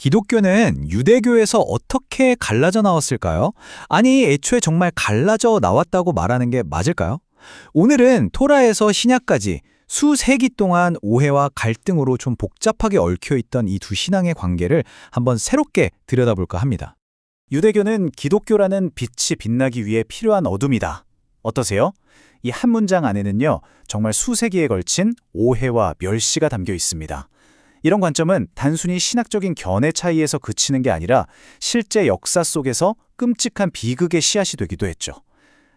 기독교는 유대교에서 어떻게 갈라져 나왔을까요? 아니, 애초에 정말 갈라져 나왔다고 말하는 게 맞을까요? 오늘은 토라에서 신약까지 수세기 동안 오해와 갈등으로 좀 복잡하게 얽혀있던 이 두 신앙의 관계를 한번 새롭게 들여다볼까 합니다. 유대교는 기독교라는 빛이 빛나기 위해 필요한 어둠이다. 어떠세요? 이 한 문장 안에는요, 정말 수세기에 걸친 오해와 멸시가 담겨 있습니다. 이런 관점은 단순히 신학적인 견해 차이에서 그치는 게 아니라 실제 역사 속에서 끔찍한 비극의 씨앗이 되기도 했죠.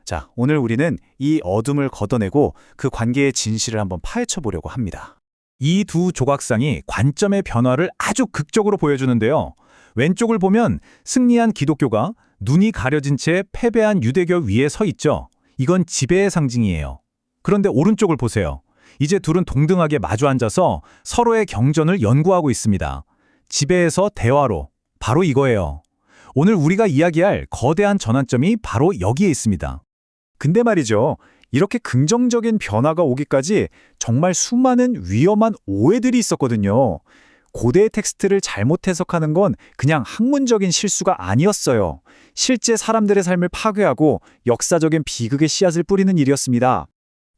자, 오늘 우리는 이 어둠을 걷어내고 그 관계의 진실을 한번 파헤쳐 보려고 합니다. 이 두 조각상이 관점의 변화를 아주 극적으로 보여주는데요. 왼쪽을 보면 승리한 기독교가 눈이 가려진 채 패배한 유대교 위에 서 있죠. 이건 지배의 상징이에요. 그런데 오른쪽을 보세요. 이제 둘은 동등하게 마주 앉아서 서로의 경전을 연구하고 있습니다. 지배에서 대화로, 바로 이거예요. 오늘 우리가 이야기할 거대한 전환점이 바로 여기에 있습니다. 근데 말이죠, 이렇게 긍정적인 변화가 오기까지 정말 수많은 위험한 오해들이 있었거든요. 고대의 텍스트를 잘못 해석하는 건 그냥 학문적인 실수가 아니었어요. 실제 사람들의 삶을 파괴하고 역사적인 비극의 씨앗을 뿌리는 일이었습니다.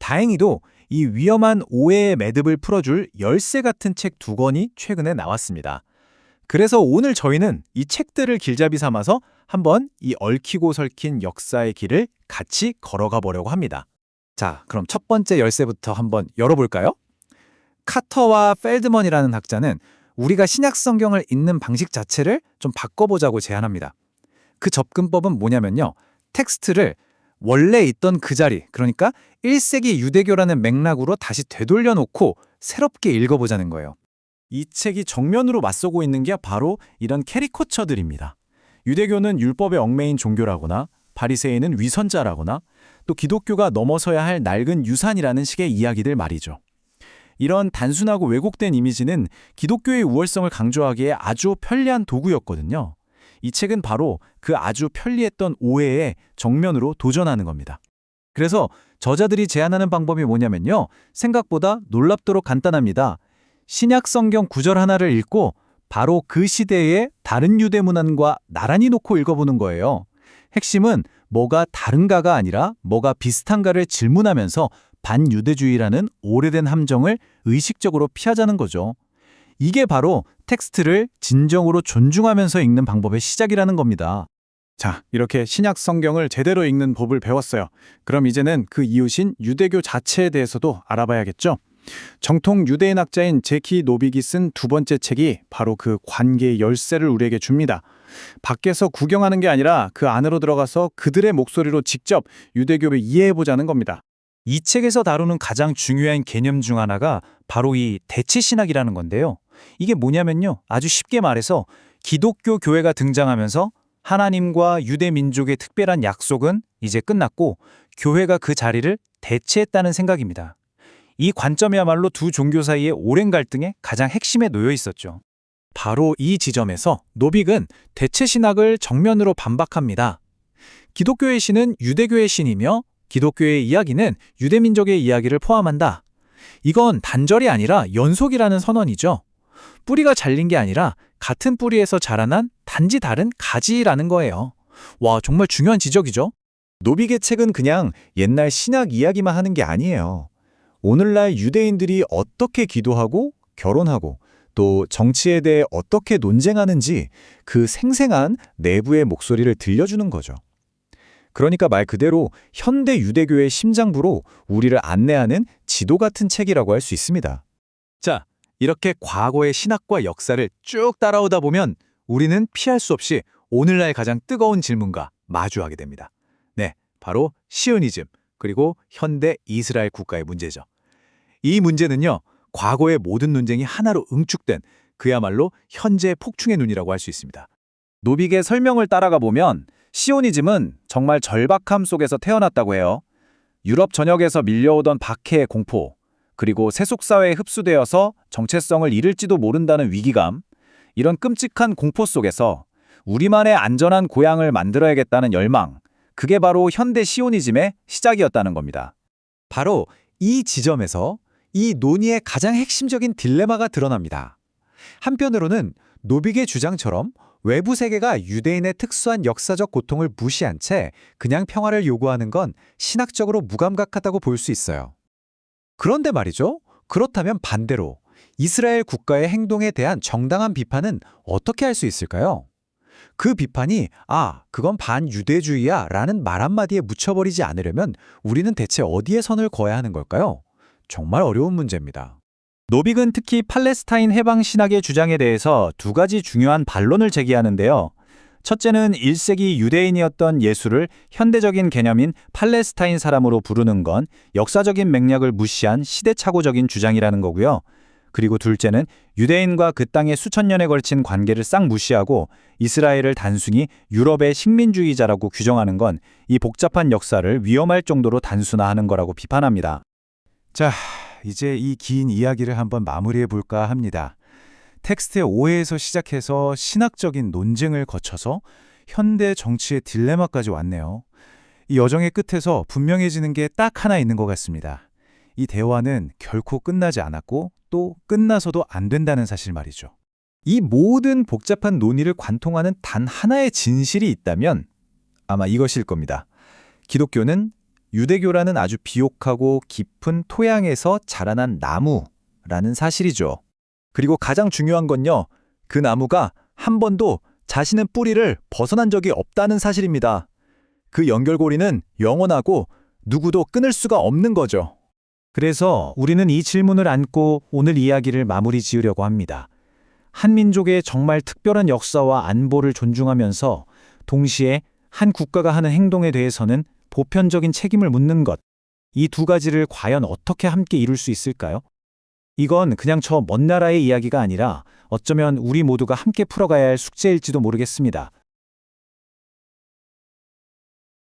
다행히도 이 위험한 오해의 매듭을 풀어줄 열쇠 같은 책 두 권이 최근에 나왔습니다. 그래서 오늘 저희는 이 책들을 길잡이 삼아서 한번 이 얽히고 설킨 역사의 길을 같이 걸어가 보려고 합니다. 자, 그럼 첫 번째 열쇠부터 한번 열어볼까요? 카터와 펠드먼이라는 학자는 우리가 신약 성경을 읽는 방식 자체를 좀 바꿔보자고 제안합니다. 그 접근법은 뭐냐면요. 텍스트를 원래 있던 그 자리, 그러니까 1세기 유대교라는 맥락으로 다시 되돌려 놓고 새롭게 읽어보자는 거예요. 이 책이 정면으로 맞서고 있는 게 바로 이런 캐리커처들입니다. 유대교는 율법에 얽매인 종교라거나 바리새인은 위선자라거나 또 기독교가 넘어서야 할 낡은 유산이라는 식의 이야기들 말이죠. 이런 단순하고 왜곡된 이미지는 기독교의 우월성을 강조하기에 아주 편리한 도구였거든요. 이 책은 바로 그 아주 편리했던 오해에 정면으로 도전하는 겁니다. 그래서 저자들이 제안하는 방법이 뭐냐면요. 생각보다 놀랍도록 간단합니다. 신약 성경 구절 하나를 읽고 바로 그 시대의 다른 유대 문헌과 나란히 놓고 읽어보는 거예요. 핵심은 뭐가 다른가가 아니라 뭐가 비슷한가를 질문하면서 반유대주의라는 오래된 함정을 의식적으로 피하자는 거죠. 이게 바로 텍스트를 진정으로 존중하면서 읽는 방법의 시작이라는 겁니다. 자, 이렇게 신약 성경을 제대로 읽는 법을 배웠어요. 그럼 이제는 그 이웃인 유대교 자체에 대해서도 알아봐야겠죠? 정통 유대인 학자인 제키 노빅이 쓴 두 번째 책이 바로 그 관계의 열쇠를 우리에게 줍니다. 밖에서 구경하는 게 아니라 그 안으로 들어가서 그들의 목소리로 직접 유대교를 이해해보자는 겁니다. 이 책에서 다루는 가장 중요한 개념 중 하나가 바로 이 대체신학이라는 건데요. 이게 뭐냐면요. 아주 쉽게 말해서 기독교 교회가 등장하면서 하나님과 유대 민족의 특별한 약속은 이제 끝났고 교회가 그 자리를 대체했다는 생각입니다. 이 관점이야말로 두 종교 사이의 오랜 갈등의 가장 핵심에 놓여 있었죠. 바로 이 지점에서 노빅은 대체신학을 정면으로 반박합니다. 기독교의 신은 유대교의 신이며 기독교의 이야기는 유대민족의 이야기를 포함한다. 이건 단절이 아니라 연속이라는 선언이죠. 뿌리가 잘린 게 아니라 같은 뿌리에서 자라난 단지 다른 가지라는 거예요. 와, 정말 중요한 지적이죠? 노빅의 책은 그냥 옛날 신학 이야기만 하는 게 아니에요. 오늘날 유대인들이 어떻게 기도하고 결혼하고 또 정치에 대해 어떻게 논쟁하는지 그 생생한 내부의 목소리를 들려주는 거죠. 그러니까 말 그대로 현대 유대교의 심장부로 우리를 안내하는 지도 같은 책이라고 할 수 있습니다. 자, 이렇게 과거의 신학과 역사를 쭉 따라오다 보면 우리는 피할 수 없이 오늘날 가장 뜨거운 질문과 마주하게 됩니다. 네, 바로 시오니즘, 그리고 현대 이스라엘 국가의 문제죠. 이 문제는요, 과거의 모든 논쟁이 하나로 응축된 그야말로 현재의 폭풍의 눈이라고 할 수 있습니다. 노빅의 설명을 따라가 보면 시오니즘은 정말 절박함 속에서 태어났다고 해요. 유럽 전역에서 밀려오던 박해의 공포, 그리고 세속사회에 흡수되어서 정체성을 잃을지도 모른다는 위기감, 이런 끔찍한 공포 속에서 우리만의 안전한 고향을 만들어야겠다는 열망, 그게 바로 현대 시오니즘의 시작이었다는 겁니다. 바로 이 지점에서 이 논의의 가장 핵심적인 딜레마가 드러납니다. 한편으로는 노빅의 주장처럼 외부 세계가 유대인의 특수한 역사적 고통을 무시한 채 그냥 평화를 요구하는 건 신학적으로 무감각하다고 볼 수 있어요. 그런데 말이죠. 그렇다면 반대로 이스라엘 국가의 행동에 대한 정당한 비판은 어떻게 할 수 있을까요? 그 비판이 그건 반유대주의야 라는 말 한마디에 묻혀버리지 않으려면 우리는 대체 어디에 선을 그어야 하는 걸까요? 정말 어려운 문제입니다. 노빅은 특히 팔레스타인 해방 신학의 주장에 대해서 두 가지 중요한 반론을 제기하는데요. 첫째는 1세기 유대인이었던 예수를 현대적인 개념인 팔레스타인 사람으로 부르는 건 역사적인 맥락을 무시한 시대착오적인 주장이라는 거고요. 그리고 둘째는 유대인과 그 땅의 수천 년에 걸친 관계를 싹 무시하고 이스라엘을 단순히 유럽의 식민주의자라고 규정하는 건 이 복잡한 역사를 위험할 정도로 단순화하는 거라고 비판합니다. 자, 이제 이 긴 이야기를 한번 마무리해 볼까 합니다. 텍스트의 오해에서 시작해서 신학적인 논쟁을 거쳐서 현대 정치의 딜레마까지 왔네요. 이 여정의 끝에서 분명해지는 게 딱 하나 있는 것 같습니다. 이 대화는 결코 끝나지 않았고 또 끝나서도 안 된다는 사실 말이죠. 이 모든 복잡한 논의를 관통하는 단 하나의 진실이 있다면 아마 이것일 겁니다. 기독교는 유대교라는 아주 비옥하고 깊은 토양에서 자라난 나무라는 사실이죠. 그리고 가장 중요한 건요. 그 나무가 한 번도 자신의 뿌리를 벗어난 적이 없다는 사실입니다. 그 연결고리는 영원하고 누구도 끊을 수가 없는 거죠. 그래서 우리는 이 질문을 안고 오늘 이야기를 마무리 지으려고 합니다. 한 민족의 정말 특별한 역사와 안보를 존중하면서 동시에 한 국가가 하는 행동에 대해서는 보편적인 책임을 묻는 것. 이 두 가지를 과연 어떻게 함께 이룰 수 있을까요? 이건 그냥 저 먼 나라의 이야기가 아니라 어쩌면 우리 모두가 함께 풀어가야 할 숙제일지도 모르겠습니다.